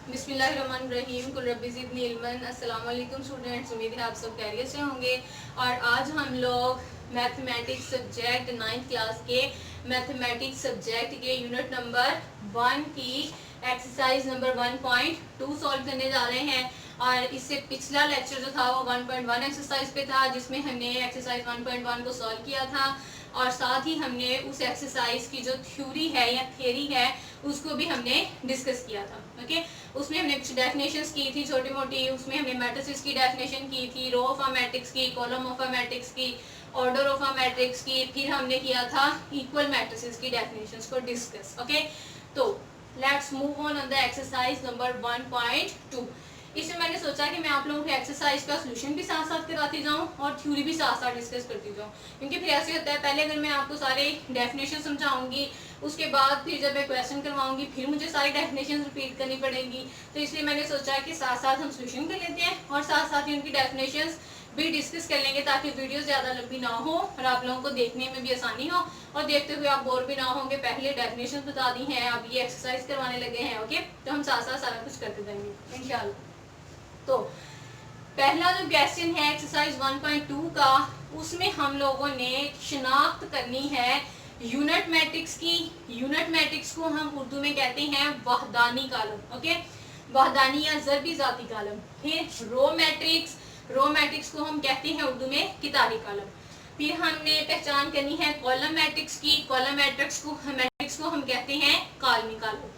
बिस्मिल्लाहिर्रहमानिर्रहीम कुल रब्बी ज़िदनी इल्मन। अस्सलाम वालेकुम स्टूडेंट्स, उम्मीद है आप सब खैरियत से होंगे। और आज हम लोग मैथमेटिक्स सब्जेक्ट 9th क्लास के मैथमेटिक्स सब्जेक्ट के यूनिट नंबर 1 की एक्सरसाइज नंबर 1.2 सॉल्व करने जा रहे हैं। और इससे पिछला लेक्चर जो था वो 1.1 एक्सरसाइज पे था, जिसमें हमने एक्सरसाइज 1.1 को सॉल्व किया था और साथ ही हमने उस एक्सरसाइज की जो थ्योरी है या थियरी है उसको भी हमने डिस्कस किया था। ओके, उसमें हमने कुछ डेफिनेशंस की थी छोटी मोटी। उसमें हमने मैट्रिसेस की डेफिनेशन की थी, रो ऑफ अ मैट्रिक्स की, कॉलम ऑफ अ मैट्रिक्स की, ऑर्डर ऑफ अ मैट्रिक्स की। फिर हमने किया था इक्वल मैट्रिसेस की डेफिनेशंस को डिस्कस। ओके, तो let's move on the exercise number 1.2। इसमें मैंने सोचा कि मैं आप लोगों को एक्सरसाइज का सोल्यूशन भी साथ साथ कराती जाऊं और थ्योरी भी साथ साथ डिस्कस करती जाऊं, क्योंकि फिर ऐसे होता है पहले अगर मैं आपको सारे डेफिनेशन समझाऊंगी, उसके बाद फिर जब मैं क्वेश्चन करवाऊंगी फिर मुझे सारी डेफिनेशन रिपीट करनी पड़ेगी। तो इसलिए मैंने सोचा कि साथ साथ हम सोल्यूशन कर लेते हैं और साथ साथ ही उनकी डेफिनेशन भी डिस्कस कर लेंगे, ताकि वीडियो ज़्यादा लंबी ना हो और आप लोगों को देखने में भी आसानी हो और देखते हुए आप बोर भी ना होंगे। पहले डेफिनेशन बता दी हैं, अब ये एक्सरसाइज करवाने लगे हैं। ओके, तो हम साथ साथ सारा कुछ करते जाएंगे इंशाल्लाह। तो पहला जो क्वेश्चन है एक्सरसाइज 1.2 का, उसमें हम लोगों ने शिनाख्त करनी है यूनिट मैट्रिक्स की। यूनिट मैट्रिक्स को हम उर्दू में कहते हैं वहदानी कालम। ओके, वहदानी या ज़रबी ज़ाती कालम। फिर रो मैट्रिक्स, रो मैट्रिक्स को हम कहते हैं उर्दू में कितारी कालम। फिर हमने पहचान करनी है कॉलम मैट्रिक्स की। कॉलम मैट्रिक्स को हम कहते हैं कालमी कालम।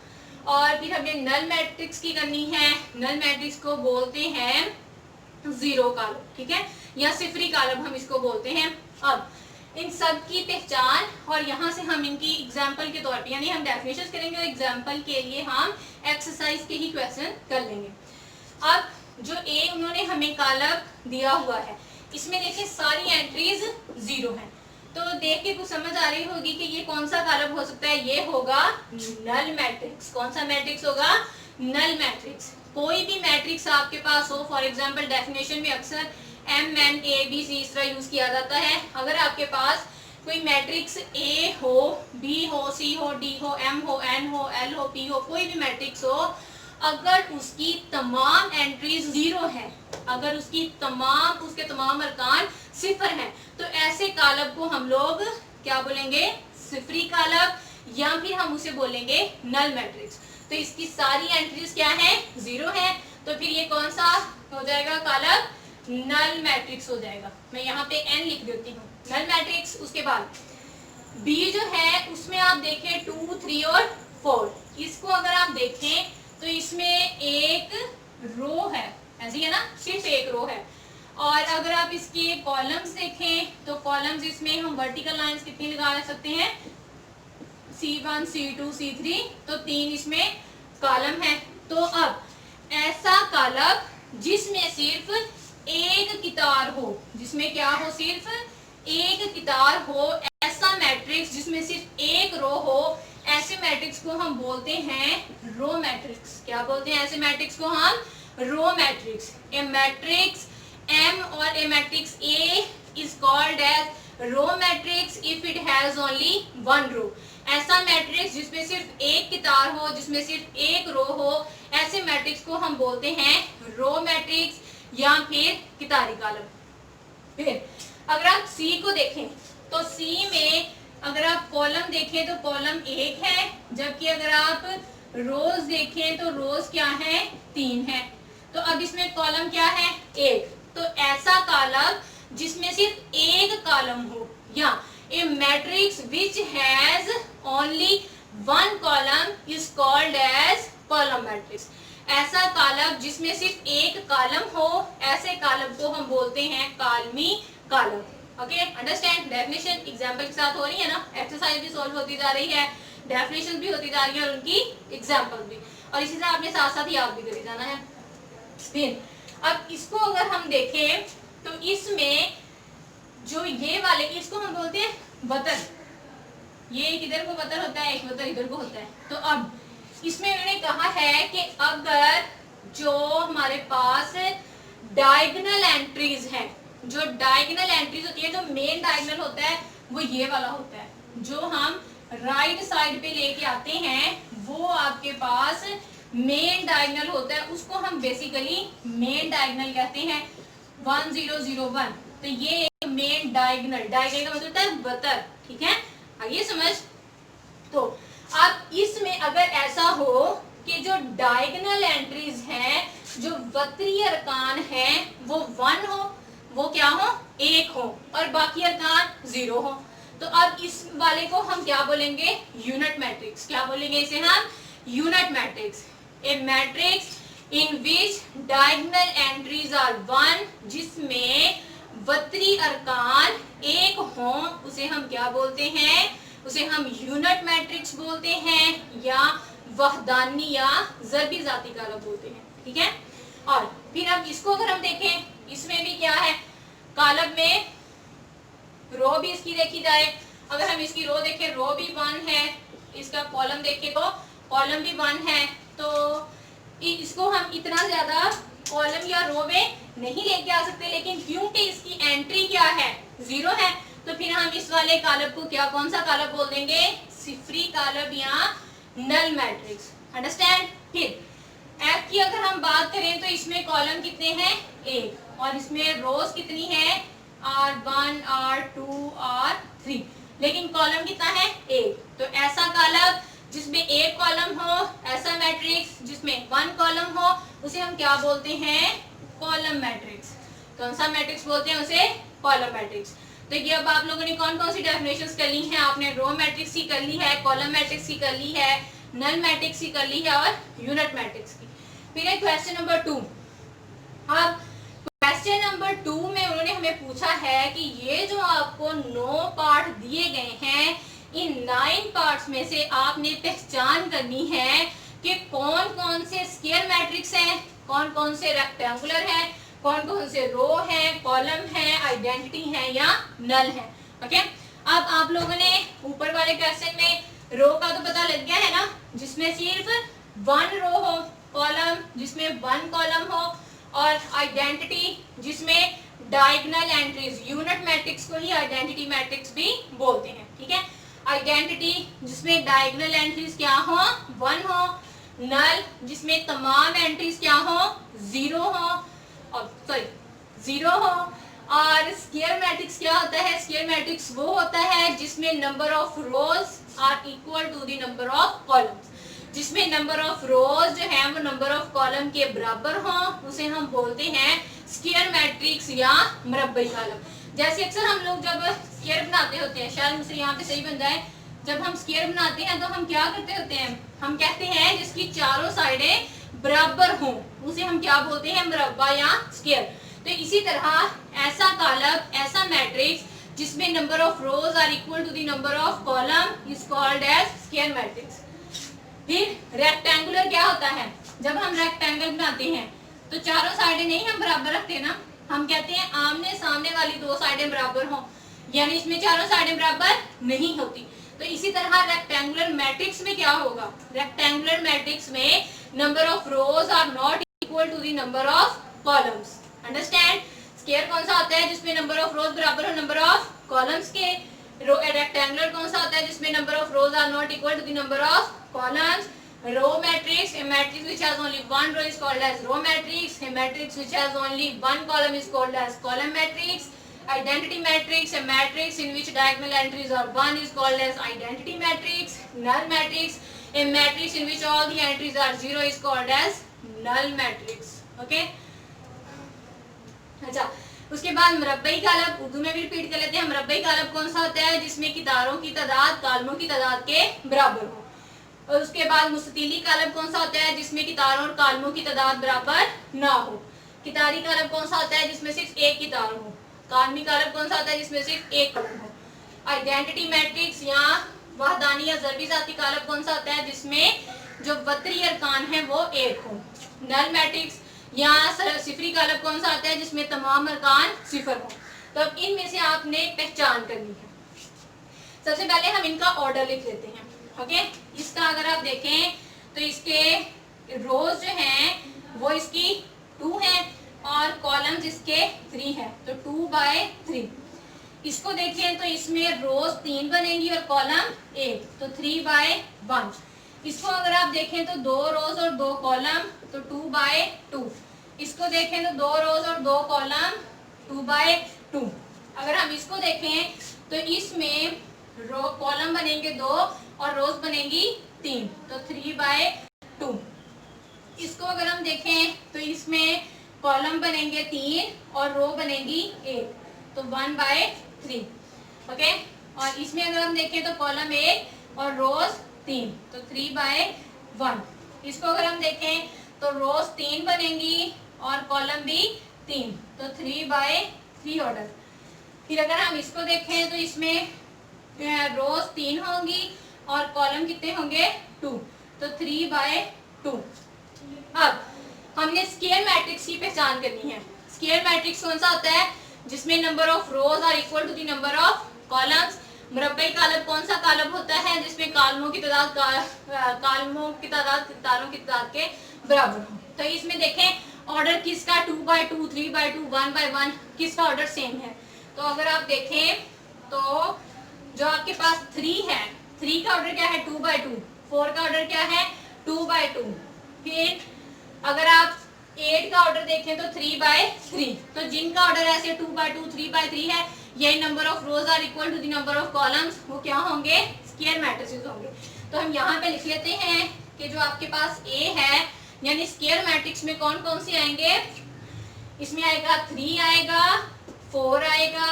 और फिर हमने नल मैट्रिक्स की करनी है। नल मैट्रिक्स को बोलते हैं जीरो कालम, ठीक है, या सिफरी कालम हम इसको बोलते हैं। अब इन सब की पहचान और यहाँ से हम इनकी एग्जाम्पल के तौर पे, यानी हम डेफिनेशन करेंगे और एग्जाम्पल के लिए हम एक्सरसाइज के ही क्वेश्चन कर लेंगे। अब जो ए उन्होंने हमें कालम दिया हुआ है, इसमें देखिए सारी एंट्रीज जीरो हैं। तो देख के कुछ समझ आ रही होगी कि ये कौन सा कालम हो सकता है। ये होगा नल मैट्रिक्स। कौन सा मैट्रिक्स होगा? Null matrix. कोई भी मैट्रिक्स आपके पास हो, फॉर एग्जांपल डेफिनेशन में अक्सर M N A B C इस तरह यूज किया जाता है। अगर आपके पास कोई मैट्रिक्स ए हो, बी हो, सी हो, डी हो, एम हो, एन हो, एल हो, पी हो, कोई भी मैट्रिक्स हो, अगर उसकी तमाम एंट्रीज जीरो है, अगर उसकी उसके तमाम अरकान सिफर हैं, तो ऐसे कालम को हम लोग क्या बोलेंगे? सिफरी कालम, या फिर हम उसे बोलेंगे नल मैट्रिक्स। तो इसकी सारी एंट्रीज क्या है? जीरो है। तो फिर ये कौन सा हो जाएगा कालम? नल मैट्रिक्स हो जाएगा। मैं यहाँ पे एन लिख देती हूँ, नल मैट्रिक्स। उसके बाद बी जो है उसमें आप देखें 2, 3 और 4। इसको अगर आप देखें तो इसमें एक रो है, ऐसी है ना, सिर्फ एक रो है। और अगर आप इसके कॉलम्स देखें तो कॉलम्स इसमें हम वर्टिकल लाइंस कितनी लगा सकते हैं? C1, C2, C3, तो 3 इसमें कॉलम है। तो अब ऐसा कॉलम जिसमें सिर्फ एक कितार हो, जिसमें क्या हो? सिर्फ एक कितार हो, ऐसा मैट्रिक्स जिसमें सिर्फ एक रो हो, ऐसे मैट्रिक्स को हम बोलते हैं रो मैट्रिक्स। क्या बोलते हैं ऐसे मैट्रिक्स को? हम row matrix. A matrix M or a matrix A is called as row matrix if it has only one row। ऐसा मैट्रिक्स जिसमें सिर्फ एक कितार हो, जिसमें सिर्फ एक रो हो, ऐसे मैट्रिक्स को हम बोलते हैं रो मैट्रिक्स या फिर कितारी कालम। फिर अगर आप C को देखें तो C में अगर आप कॉलम देखें तो कॉलम एक है, जबकि अगर आप रोज देखें तो रोज क्या है? 3 है। तो अब इसमें कॉलम क्या है? एक। तो ऐसा कॉलम जिसमें सिर्फ एक कॉलम हो, या a matrix which has only one column is called as column matrix. ऐसा कॉलम जिसमें सिर्फ एक कॉलम हो, ऐसे कॉलम को हम बोलते हैं कालमी column. Okay, understand? Definition example के साथ हो रही है ना, एक्सरसाइज भी सॉल्व होती जा रही है, डेफिनेशन भी होती जा रही है और उनकी एग्जांपल भी, और इसी तरह आपने साथ साथ याद भी करी जाना है। फिर अब इसको अगर हम देखें तो इसमें जो ये वाले, इसको हम बोलते हैं वतर। ये एक इधर को वतर होता है, एक वतर इधर को होता है। तो अब इसमें उन्होंने कहा है कि अगर जो हमारे पास डायगोनल एंट्रीज हैं, जो डायगोनल एंट्रीज होती है, जो मेन डायगोनल होता है वो ये वाला होता है, जो हम राइट साइड पे लेके आते हैं, वो आपके पास मेन डायगोनल होता है उसको हम बेसिकली मेन डायगोनल कहते हैं 1001। तो ये एक मेन डायगोनल, डायगोनल का मतलब होता है बतर, ठीक है, आइए समझ। तो अब इसमें अगर ऐसा हो कि जो डायगोनल एंट्रीज हैं, जो वक्रीय अरकान हैं वो 1 हो, वो क्या हो 1 हो, और बाकी अरकान 0 हो, तो अब इस वाले को हम क्या बोलेंगे यूनिट मैट्रिक्स। क्या बोलेंगे इसे हम unit matrix. A matrix in which diagonal entries are 1, जिसमें वक्री अरकान 1 हो, उसे हम क्या बोलते हैं, उसे हम यूनिट मैट्रिक्स बोलते हैं, या वहदानी या ज़रबी जाती कालब बोलते हैं, ठीक है। और फिर अब इसको अगर हम देखें, इसमें भी क्या है, कालब में रो भी इसकी देखी जाए, अगर हम इसकी रो देखें, रो भी 1 है, इसका कॉलम देखें तो कॉलम भी 1 है, तो इसको हम इतना ज्यादा कॉलम या रो में नहीं लेके आ सकते, लेकिन क्योंकि इसकी एंट्री क्या है 0 है, तो फिर हम इस वाले कालब को क्या, कौन सा कालब बोल देंगे, सिफरी कालब या नल मैट्रिक्स, अंडरस्टैंड। फिर एफ की अगर हम बात करें तो इसमें कॉलम कितने हैं 1, और इसमें रोज कितनी है R1 R2 R3, लेकिन कॉलम कितना है 1। तो ऐसा कालब जिसमें 1 कॉलम हो, ऐसा मैट्रिक्स जिसमें 1 कॉलम हो, उसे हम क्या बोलते हैं कॉलम मैट्रिक्स। कौन सा मैट्रिक्स बोलते हैं उसे, कॉलम मैट्रिक्स। तो ये अब आप लोगों ने कौन कौन सी डेफिनेशंस कर ली हैं, आपने रो मैट्रिक्स की कर ली है, कॉलम मैट्रिक्स की कर ली है, नल मैट्रिक्स की कर ली है, और यूनिट मैट्रिक्स की। फिर है क्वेश्चन नंबर 2। अब क्वेश्चन नंबर 2 में उन्होंने हमें पूछा है कि ये जो आपको 9 पार्ट दिए गए हैं, इन 9 पार्ट्स में से आपने पहचान करनी है कि कौन कौन से स्क्वायर मैट्रिक्स हैं, कौन कौन से रेक्टेंगुलर हैं, कौन कौन से रो है, कॉलम है, आइडेंटिटी है या नल है, ओके। अब आप लोगों ने ऊपर वाले क्वेश्चन में रो का तो पता लग गया है ना, जिसमें सिर्फ 1 रो हो, कॉलम जिसमें 1 कॉलम हो, और आइडेंटिटी जिसमें डायगोनल एंट्रीज, यूनिट मैट्रिक्स को ही आइडेंटिटी मैट्रिक्स भी बोलते हैं, ठीक है। आइडेंटिटी जिसमें डायगोनल एंट्रीज क्या हो 1 हो, नल जिसमें तमाम एंट्रीज क्या हो 0 हो, और सॉरी 0 हो, और स्क्वायर मैट्रिक्स क्या होता है, स्क्वायर मैट्रिक्स वो होता है जिसमें number of rows are equal to the number of columns, जिसमें नंबर ऑफ रोज जो है वो नंबर ऑफ कॉलम के बराबर हो, उसे हम बोलते हैं स्क्वायर मैट्रिक्स या मुरब्बई कॉलम। जैसे अक्सर हम लोग जब स्क्वायर बनाते होते हैं, शायद मुझसे यहाँ पे सही बन जाए, जब हम स्क्वायर बनाते हैं तो हम क्या करते होते हैं, हम कहते हैं जिसकी चारों साइडें बराबर हों, उसे हम क्या बोलते हैं मुरब्बा या स्क्वायर। तो इसी तरह ऐसा कॉलम, ऐसा मैट्रिक्स जिसमें number of rows are equal to the number of column is called as square matrix. फिर रेक्टेंगुलर क्या होता है, जब हम रेक्टेंगल बनाते हैं तो चारों साइडें नहीं हम बराबर रखते ना, हम कहते हैं आमने सामने वाली 2 साइडें बराबर हों, यानी इसमें चारों साइडें बराबर नहीं होती। तो इसी तरह रेक्टेंगुलर मैट्रिक्स में क्या होगा, रेक्टेंगुलर मैट्रिक्स में number of rows are not equal to the number of columns, understand. Square कौन सा होता है जिसमें नंबर ऑफ रोज बराबर हो नंबर ऑफ कॉलम्स के, रेक्टेंगुलर कौन सा होता है जिसमें number of rows are not equal to the number of columns. Row matrix, a matrix which has only 1 row is called as row matrix, a matrix which has only 1 column is called as column matrix. Identity matrix, a matrix in which diagonal entries are 1 is called as identity matrix. Null matrix, a matrix in which all the entries are 0 is called as null matrix. Okay? अच्छा, उसके बाद मुरब्बई कालब, उर्दू में भी repeat कर लेते हैं। मुरब्बई कालब कौन सा होता है जिसमें कितारों की तादाद कालमों की तादाद के बराबर हो। और उसके बाद मुस्ततीली कालब कौन सा होता है जिसमें कितारों और कालमों की तादाद बराबर ना हो। कितारी कालब कौन सा होता है जिसमें सिर्फ एक कितार हो। कालमी कालब कौन सा होता है जिसमें सिर्फ एक कलम हो। आइडेंटिटी मैट्रिक्स या वहदानी या ज़रबी ज़ाती कालब कौन सा होता है जिसमें जो वतरी अरकान है वो एक हो। नल मैट्रिक्स या सिफरी कालब कौन सा होता है जिसमें तमाम अरकान सिफर हो। तो अब इनमें से आपने पहचान करनी है। सबसे पहले हम इनका ऑर्डर लिख लेते हैं। ओके, इसका अगर आप देखें तो इसके रोज जो हैं वो इसकी 2 हैं और कॉलम जिसके 3 है, तो 2/3। इसको देखें तो इसमें रोज 3 बनेंगी और कॉलम 1, तो 3/1। इसको अगर आप देखें तो 2 रोज और 2 कॉलम, तो 2/2। इसको देखें तो 2 रोज और 2 कॉलम, 2/2। अगर हम इसको देखें तो इसमें रो कॉलम बनेंगे 2 और रोज बनेंगी 3, तो 3/2। इसको अगर हम देखें तो इसमें कॉलम बनेंगे 3 और रो बनेगी 1, तो 1/3। ओके, और इसमें अगर हम देखें तो कॉलम 1 और रोज 3, तो 3/1। इसको अगर हम देखें तो रोज 3 बनेंगी और कॉलम भी 3, तो 3/3 ऑर्डर। फिर अगर हम इसको देखें तो इसमें रोज 3 होंगी और कॉलम कितने होंगे 2, तो 3/2। अब हमने स्क्वायर मैट्रिक्स की पहचान करनी है। स्क्वायर मैट्रिक्स कौन सा होता है? जिसमें number of rows are equal to the number of columns. मुरब्बई कालम कौन सा कालम होता है? जिसमें कालमों की तादाद तारों की तादाद के बराबर हो। तो इसमें देखें ऑर्डर किसका 2/2, 3/2, 1/1, किसका ऑर्डर सेम है। तो अगर आप देखें तो जो आपके पास 3 है, 3 का ऑर्डर क्या है 2/2, 4 का ऑर्डर क्या है 2/2। फिर अगर आप 8 का ऑर्डर देखें तो 3/3। तो जिनका ऑर्डर ऐसे 2/2, 3/3 है, यही number of rows are equal to the number of columns, वो क्या होंगे? स्क्वायर मैट्रिसेस होंगे। तो हम यहाँ पे लिख लेते हैं कि जो आपके पास ए है, यानी स्क्वायर मैट्रिक्स में कौन कौन से आएंगे? इसमें आएगा 3 आएगा, 4 आएगा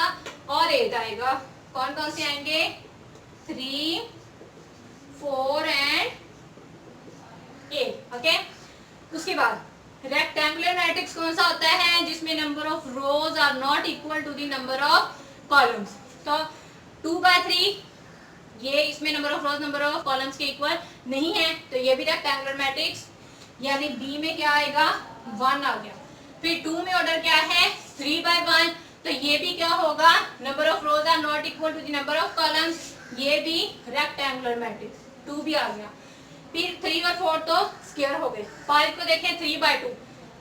और 8 आएगा। कौन कौन से आएंगे? 3, 4 एंड 8। ओके, उसके बाद रेक्टेंगुलर मैट्रिक्स कौन सा होता है? जिसमें number of rows are not equal to the number of columns. तो 2/3 ये इसमें number of rows number of columns के इक्वल नहीं है, तो ये भी रेक्टेंगुलर मैट्रिक्स, यानी बी में क्या आएगा 1 आ गया। फिर 2 में ऑर्डर क्या है 3/1, तो ये भी क्या होगा? Number of rows are not equal to the number of columns, ये भी रेक्टेंगुलर मैट्रिक्स, 2 भी आ गया। फिर 3 और 4 तो स्क्वायर हो गए। 5 को देखें 3/2,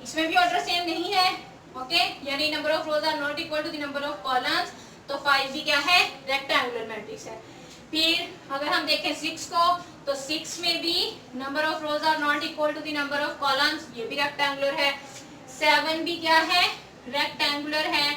इसमें भी ऑर्डर सेम नहीं है। ओके, यानी number of rows are not equal to the number of columns, तो 5 भी क्या है? रेक्टेंगुलर मैट्रिक्स है। फिर अगर हम देखें 6 को, तो 6 में भी number of rows are not equal to the number of columns, ये भी रेक्टेंगुलर है। 7 भी क्या है? रेक्टेंगुलर है।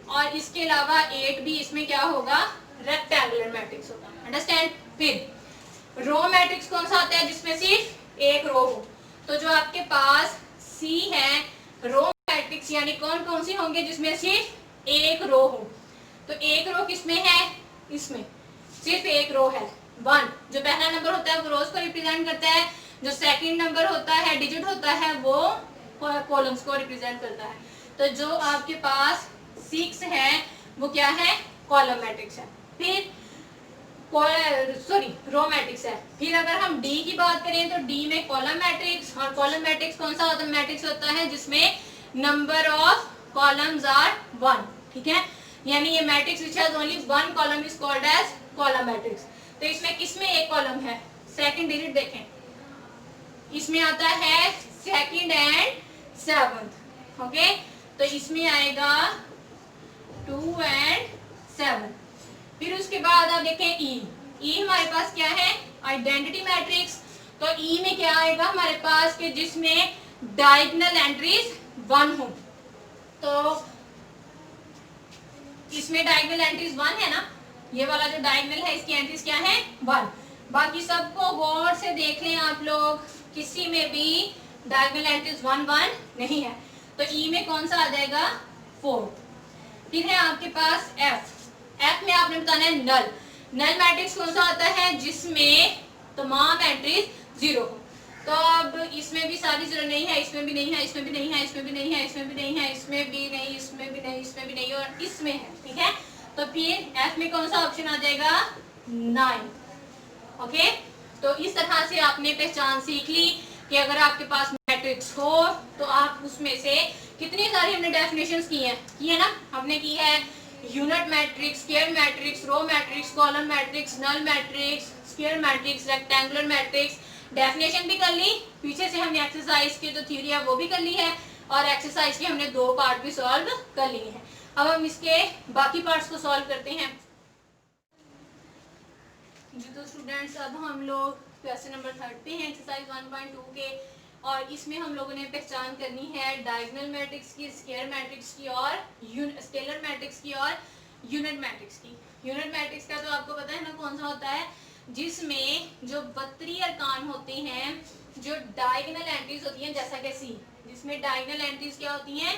और इसके अलावा 8 भी इसमें क्या होगा? रेक्टेंगुलर मैट्रिक्स होगा। अंडरस्टैंड? फिर रो मैट्रिक्स कौन सा होता है? जिसमें सिर्फ एक रो हो। तो जो आपके पास सी है रो मैट्रिक्स, यानी कौन कौन सी होंगे जिसमें सिर्फ एक रो हो। तो एक रो किसमें है? इसमें सिर्फ एक रो है 1। जो पहला नंबर होता है वो रोज को रिप्रेजेंट करता है, जो सेकंड नंबर होता है डिजिट होता है वो कॉलम्स को रिप्रेजेंट करता है। तो जो आपके पास 6 है वो क्या है? कॉलम मैट्रिक्स है। फिर रो मैट्रिक्स है। फिर अगर हम डी की बात करें तो डी में कॉलम मैट्रिक्स, और कॉलम मैट्रिक्स कौन सा होता है? मैट्रिक्स होता है जिसमें नंबर ऑफ कॉलम्स आर 1। ठीक है, यानी ये matrix which has only 1 column is called as column matrix. तो इसमें किसमें एक कॉलम है? सेकंड डिजिट देखें, इसमें आता है सेकंड एंड 7th। ओके, तो इसमें आएगा 2 एंड 7। फिर उसके बाद आप देखें ई हमारे पास क्या है? Identity matrix. तो ई में क्या आएगा हमारे पास कि जिसमें डायगोनल एंट्रीज 1 हो। तो इसमें डायगोनल एंट्रीज 1 है ना, ये वाला जो डायगोनल है इसकी एंट्रीज क्या है 1। बाकी सबको गौर से देख लें आप लोग, किसी में भी डायगोनल एंट्रीज 1 नहीं है। तो ई में कौन सा आ जाएगा 4। फिर है आपके पास एफ में आपने बताना है नल मैट्रिक्स कौन सा होता है? जिसमें तमाम एंट्रीज 0 हो। तो अब इसमें भी सारी 0 नहीं है, इसमें भी नहीं है, इसमें भी नहीं है, इसमें भी नहीं है, इसमें भी नहीं है, इसमें भी नहीं, इसमें भी नहीं, इसमें भी नहीं और इसमें है। ठीक है, तो फिर एफ में कौन सा ऑप्शन आ जाएगा 9। ओके, तो इस तरह से आपने पहचान सीख ली कि अगर आपके पास मैट्रिक्स हो तो आप उसमें से कितनी सारी हमने डेफिनेशंस की है ना। हमने की है unit matrix, square matrix, row matrix, column matrix, null matrix, square matrix, rectangular matrix. Definition भी कर ली, पीछे से हमने एक्सरसाइज की जो थ्योरी है वो भी कर ली है, और एक्सरसाइज के हमने 2 पार्ट भी सॉल्व कर लिए हैं। अब हम इसके बाकी पार्ट्स को सॉल्व करते हैं। जी तो स्टूडेंट्स, अब हम लोग क्वेश्चन नंबर 3 पे है एक्सरसाइज 1.2 के, और इसमें हम लोगों ने पहचान करनी है डायगोनल मैट्रिक्स की, स्क्वायर मैट्रिक्स की और स्केलर मैट्रिक्स की और यूनिट मैट्रिक्स की। यूनिट मैट्रिक्स का तो आपको पता है ना कौन सा होता है, जिसमें जो बत्ती अरकान होते हैं, जो डायगोनल एंट्रीज होती हैं जैसा कि सी, जिसमें डायगोनल एंट्रीज क्या होती हैं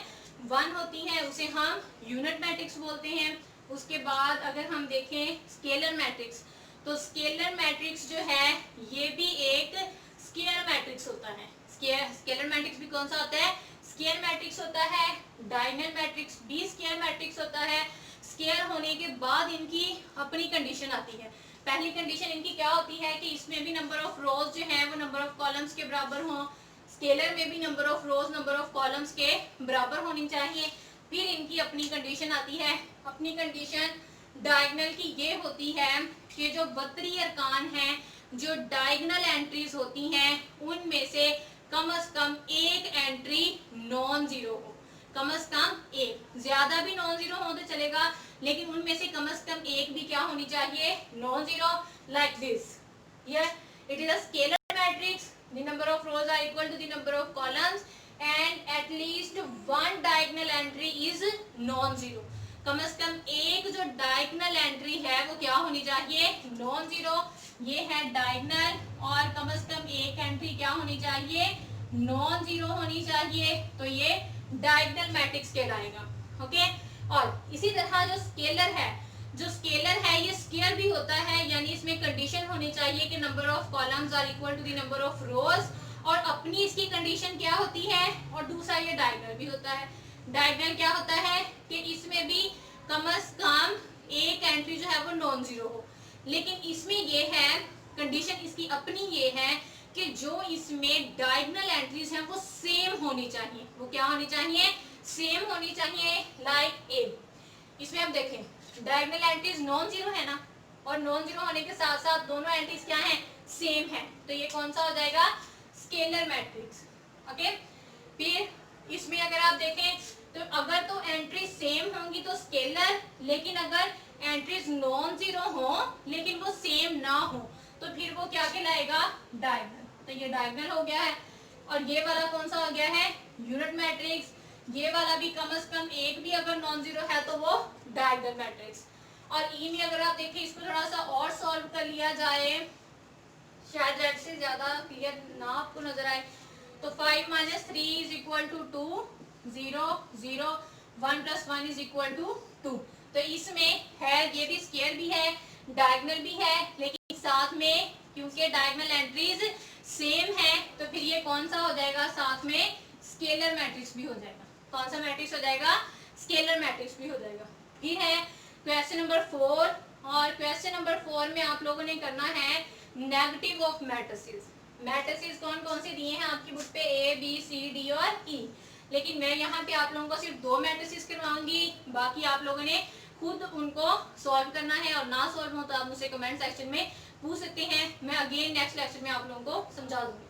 1 होती हैं, उसे हम यूनिट मैट्रिक्स बोलते हैं। उसके बाद अगर हम देखें स्केलर मैट्रिक्स, तो स्केलर मैट्रिक्स जो है ये भी एक स्क्वायर मैट्रिक्स होता है। स्केलर मैट्रिक्स भी कौन सा होता है, स्क्वायर मैट्रिक्स होता है। डायगोनल मैट्रिक्स भी स्क्वायर मैट्रिक्स होता है। स्क्वायर होने के बाद इनकी अपनी कंडीशन आती है। पहली कंडीशन इनकी क्या होती है कि इसमें भी नंबर ऑफ रोज जो है वो नंबर ऑफ कॉलम्स के बराबर हों, स्केलर में भी number of rows number of columns के बराबर होनी चाहिए। फिर इनकी अपनी कंडीशन आती है। अपनी कंडीशन डायगोनल की ये होती है कि जो बत्ती अरकान हैं, जो डायगोनल एंट्रीज होती हैं, उनमें से कम एक एंट्री नॉन जीरो हो। कम एक, ज्यादा भी नॉन जीरो हो तो चलेगा, लेकिन उनमें से कम एक भी क्या होनी चाहिए, non zero. Like this here it is a scalar matrix, the number of rows are equal to the number of columns and at least one diagonal entry is non zero. कम एक जो डायगोनल एंट्री है वो क्या होनी चाहिए, non zero. ये है डायगोनल, और कम एक एंट्री क्या होनी चाहिए, नॉन जीरो होनी चाहिए। तो ये डायगोनल मैट्रिक्स कहलाएगा। ओके, और इसी तरह जो स्केलर है ये स्क्वायर भी होता है, यानी इसमें कंडीशन होनी चाहिए कि number of columns are equal to the number of rows, और अपनी इसकी कंडीशन क्या होती है, और दूसरा ये डायगोनल भी होता है। डायगोनल क्या होता है कि इसमें भी कम एक एंट्री जो है वो नॉन जीरो हो, लेकिन इसमें ये है कंडीशन इसकी अपनी ये है कि जो इसमें डायगोनल एंट्रीज हैं वो सेम होनी चाहिए। वो क्या होनी चाहिए, सेम होनी चाहिए। लाइक ए, इसमें आप देखें डायगोनल एंट्रीज नॉन जीरो है ना, और नॉन जीरो होने के साथ साथ दोनों एंट्रीज क्या हैं, सेम है। तो ये कौन सा हो जाएगा, स्केलर मैट्रिक्स। ओके, फिर इसमें अगर आप देखें तो अगर तो एंट्री सेम होंगी तो स्केलर, लेकिन अगर एंट्रीज नॉन जीरो हो लेकिन वो सेम ना हो तो फिर वो क्या कहलाएगा, डायगोनल। तो ये डायगोनल हो गया है। और ये वाला कौन सा हो गया है, यूनिट मैट्रिक्स। ये वाला भी कम से कम एक भी अगर नॉन जीरो है तो वो डायगोनल मैट्रिक्स। और ई में अगर आप देखें इसको थोड़ा सा और सॉल्व कर लिया जाए, शायद रेड से ज्यादा क्लियर ना आपको नजर आए, तो 5 - 3 is equal to 2, 0 0, 1 + 1 is equal to 2। तो इसमें है ये भी स्क्वायर भी है, डायगोनल भी है, लेकिन साथ में क्योंकि डायगोनल एंट्रीज सेम है तो फिर ये कौन सा हो जाएगा, साथ में स्केलर मैट्रिक्स भी हो जाएगा। कौन सा मैट्रिक्स हो जाएगा, स्केलर मैट्रिक्स भी हो जाएगा। फिर है क्वेश्चन नंबर 4, और क्वेश्चन नंबर 4 में आप लोगों ने करना है नेगेटिव ऑफ मैट्रिसेस। मैट्रिसेस कौन कौन से दिए हैं आपकी बुक पे, ए बी सी डी और ई, लेकिन मैं यहाँ पे आप लोगों को सिर्फ 2 मैट्रिसेस करवाऊंगी, बाकी आप लोगों ने खुद उनको सॉल्व करना है। और ना सॉल्व हो तो आप मुझसे कमेंट सेक्शन में पूछ सकते हैं, मैं अगेन नेक्स्ट लेक्चर में आप लोगों को समझा दूंगी।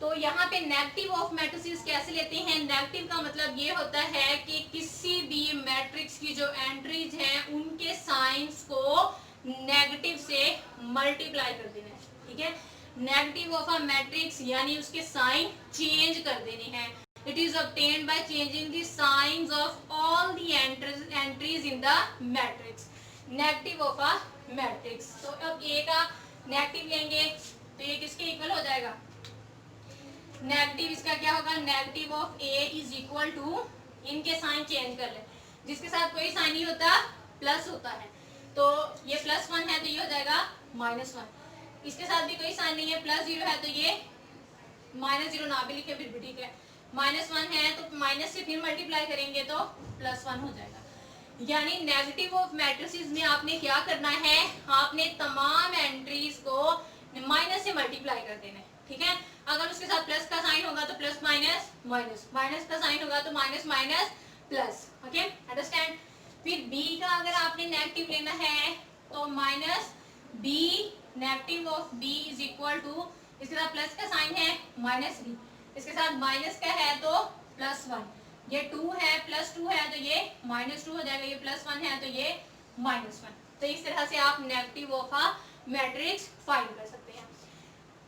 तो यहाँ पे नेगेटिव ऑफ मैट्रिसेस कैसे लेते हैं, नेगेटिव का मतलब ये होता है कि किसी भी मैट्रिक्स की जो एंट्रीज हैं उनके साइंस को नेगेटिव से मल्टीप्लाई कर देना है। ठीक है, नेगेटिव ऑफ अ मैट्रिक्स यानी उसके साइन चेंज कर देने हैं। It is obtained by changing the signs of all the entries in the matrix. Negative of a matrix. तो अब A का नेगेटिव लेंगे तो ये किसके इक्वल हो जाएगा, नेगेटिव इसका क्या होगा, negative of A is equal to, इनके साइन चेंज कर ले, जिसके साथ कोई साइन नहीं होता प्लस होता है, तो ये +1 है तो ये हो जाएगा -1। इसके साथ भी कोई साइन नहीं है, +0 है तो ये -0 ना भी लिखे फिर भी ठीक है। -1 है तो माइनस से फिर मल्टीप्लाई करेंगे तो +1 हो जाएगा। यानी नेगेटिव ऑफ मैट्रिसेस में आपने क्या करना है, आपने तमाम एंट्रीज को माइनस से मल्टीप्लाई कर देना है। ठीक है, अगर उसके साथ प्लस का साइन होगा तो प्लस माइनस माइनस, माइनस का साइन होगा तो minus minus plus. Okay, understand. फिर b का अगर आपने नेगेटिव लेना है तो -b, negative of b is equal to, इसके साथ प्लस का साइन है -b, इसके साथ माइनस का है तो +1, ये 2 है +2 है तो ये -2 हो जाएगा, ये +1 है तो ये -1। तो इस तरह से आप negative of a matrix find कर सकते हैं।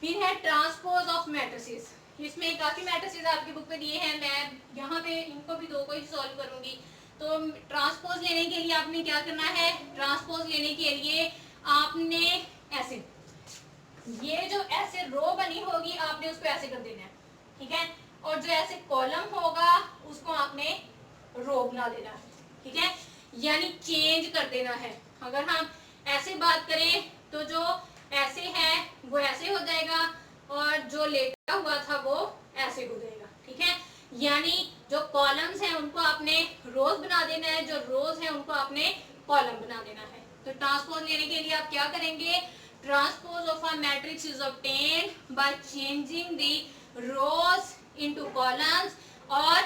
फिर है ट्रांसपोज ऑफ मैट्रिसेस। इसमें काफी मैट्रिसेस आपकी बुक में दिए हैं, मैं यहाँ पे इनको भी दो को ही सॉल्व करूंगी। तो ट्रांसपोज लेने के लिए आपने क्या करना है, ट्रांसपोज लेने के लिए आपने ऐसे, ये जो ऐसे रो बनी होगी आपने उसको ऐसे कर देना है, ठीक है, और जो ऐसे कॉलम होगा उसको आपने रो बना देना है, ठीक है, यानी चेंज कर देना है। अगर हम ऐसे बात करें तो जो ऐसे है वो ऐसे हो जाएगा और जो लेटा हुआ था वो ऐसे हो जाएगा, ठीक है, यानी जो कॉलम्स हैं उनको आपने रोज बना देना है, जो रोज हैं उनको आपने कॉलम बना देना है। तो ट्रांसपोज लेने के लिए आप क्या करेंगे, transpose of a matrix is obtained by changing the rose into columns और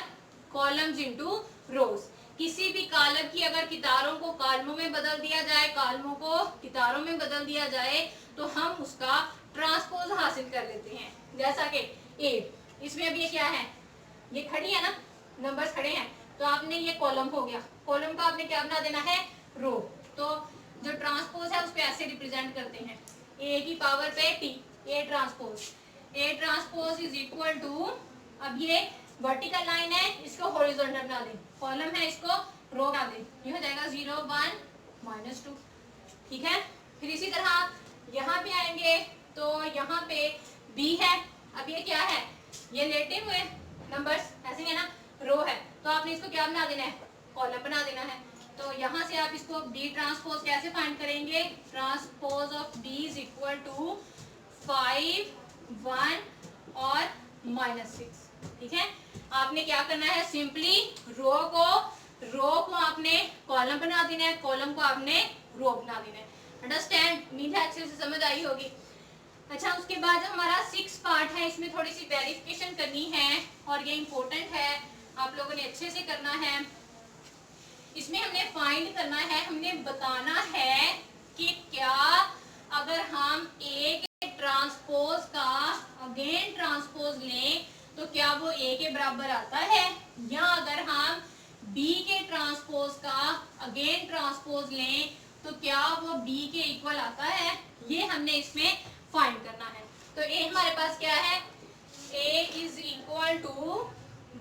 कॉलम्स इनटू रोज। किसी भी कॉलम की अगर कितारों को कॉलमों में बदल दिया जाए, कॉलमों को कितारों में बदल दिया जाए तो हम उसका ट्रांसपोज हासिल कर लेते हैं। जैसा कि ए, इसमें अब ये क्या है, ये खड़ी है ना, नंबर्स खड़े हैं, तो आपने ये कॉलम हो गया, कॉलम का आपने क्या बना देना है, रो। तो जो ट्रांसपोज है उसको ऐसे रिप्रेजेंट करते हैं, ए की पावर पे T, A transpose is equal to, अब ये वर्टिकल लाइन है इसको हॉरिजॉन्टल बना दें, कॉलम है इसको रो बना दें, ये हो जाएगा 0 1 -2, ठीक है। फिर इसी तरह यहाँ पे आएंगे तो यहाँ पे बी है, अब ये क्या है, ये लेटे हुए नंबर्स ऐसे है ना, रो है, तो आपने इसको क्या बना देना है, कॉलम बना देना है। तो यहाँ से आप इसको बी ट्रांसपोज कैसे फाइंड करेंगे, transpose of B is equal to 5 1 और -6, ठीक है। आपने क्या करना है, सिंपली रो को आपने कॉलम बना देना है, कॉलम को आपने रो बना देना है। अंडरस्टैंड, उम्मीद है अच्छे से समझ आई होगी। अच्छा, उसके बाद हमारा 6 पार्ट है, इसमें थोड़ी सी वेरिफिकेशन करनी है और ये इम्पोर्टेंट है, आप लोगों ने अच्छे से करना है। इसमें हमने फाइंड करना है, हमने बताना है कि क्या अगर हम ए के ट्रांसपोज का अगेन ट्रांसपोज लें तो क्या वो ए के बराबर आता है, या अगर हम बी के ट्रांसपोज का अगेन ट्रांसपोज लें तो क्या वो बी के इक्वल आता है, ये हमने इसमें फाइंड करना है। तो ए हमारे पास क्या है, ए इज इक्वल टू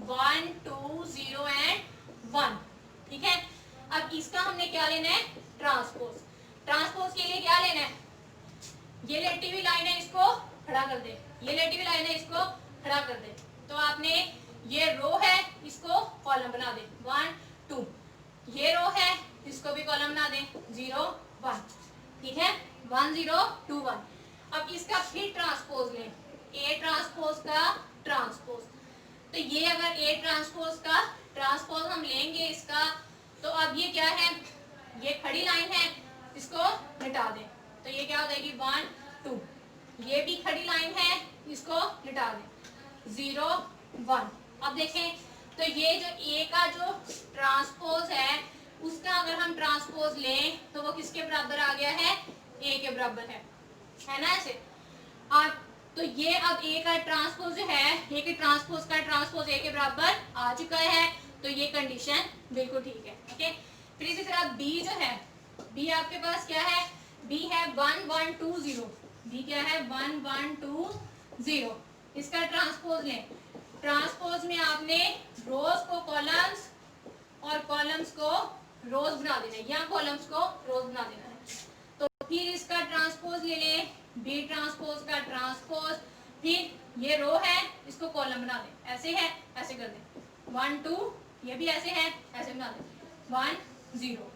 1 2 0 एंड 1, ठीक है। अब इसका हमने क्या लेना है, ट्रांसपोज। ट्रांसपोज के लिए क्या लेना है, ये लेटी हुई लाइन है इसको खड़ा कर दे, ये लेटी हुई लाइन है इसको खड़ा कर दे, तो आपने ये रो है इसको कॉलम बना दे 1 2, ये रो है इसको भी कॉलम बना दे 0 1, ठीक है, 1 0 2 1। अब इसका फिर ट्रांसपोज लें, ए ट्रांसपोज का ट्रांसपोज, तो ये अगर ए ट्रांसपोज का ट्रांसपोज हम लेंगे इसका, तो अब ये क्या है, ये खड़ी लाइन है इसको मिटा दें, तो ये क्या हो जाएगी 1 2, ये भी खड़ी लाइन है इसको मिटा दें 0 1। अब देखें तो ये जो ए का जो ट्रांसपोज है उसका अगर हम ट्रांसपोज लें तो वो किसके बराबर आ गया है, ए के बराबर है ना ऐसे। अब तो ये अब ए का ट्रांसपोज जो है, ए के ट्रांसपोज का ट्रांसपोज ए के बराबर आ चुका है, तो ये कंडीशन बिल्कुल ठीक है, ओके। फिर इसी तरह बी जो है, बी आपके पास क्या है, बी है 1 1 2 0, बी क्या है 1 1 2 0, इसका ट्रांसपोज लें, ट्रांसपोज में आपने रोज को कॉलम्स और कॉलम्स को रोज बना देना है, या कॉलम्स को रोज बना देना है। तो फिर इसका ट्रांसपोज ले लें, बी ट्रांसपोज का ट्रांसपोज, फिर ये रो है इसको कॉलम बना दें, ऐसे है ऐसे कर दें 1 2, ये भी ऐसे है ऐसे बना दें 1 0।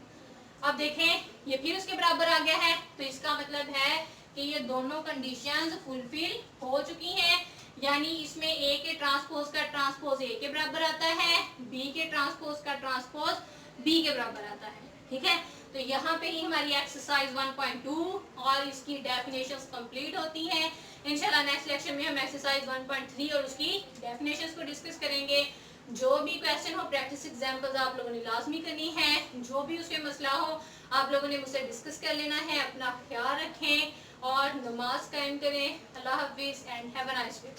अब देखें ये फिर उसके बराबर आ गया है, तो इसका मतलब है कि ये दोनों कंडीशंस फुलफिल हो चुकी हैं, यानी इसमें ए के ट्रांसपोज का ट्रांसपोज ए के बराबर आता है, बी के ट्रांसपोज का ट्रांसपोज बी के बराबर आता है, ठीक है। तो यहाँ पे ही हमारी एक्सरसाइज 1.2 और इसकी डेफिनेशंस कंप्लीट होती हैं। इंशाल्लाह नेक्स्ट लेक्चर में हम एक्सरसाइज 1.3 और उसकी डेफिनेशंस को डिस्कस करेंगे। जो भी क्वेश्चन हो, प्रैक्टिस एग्जाम्पल्स आप लोगों ने लाजमी करनी है, जो भी उसमें मसला हो आप लोगों ने मुझसे डिस्कस कर लेना है। अपना ख्याल रखें और नमाज कायम करें। अल्लाह हाफिज़ and have a nice day.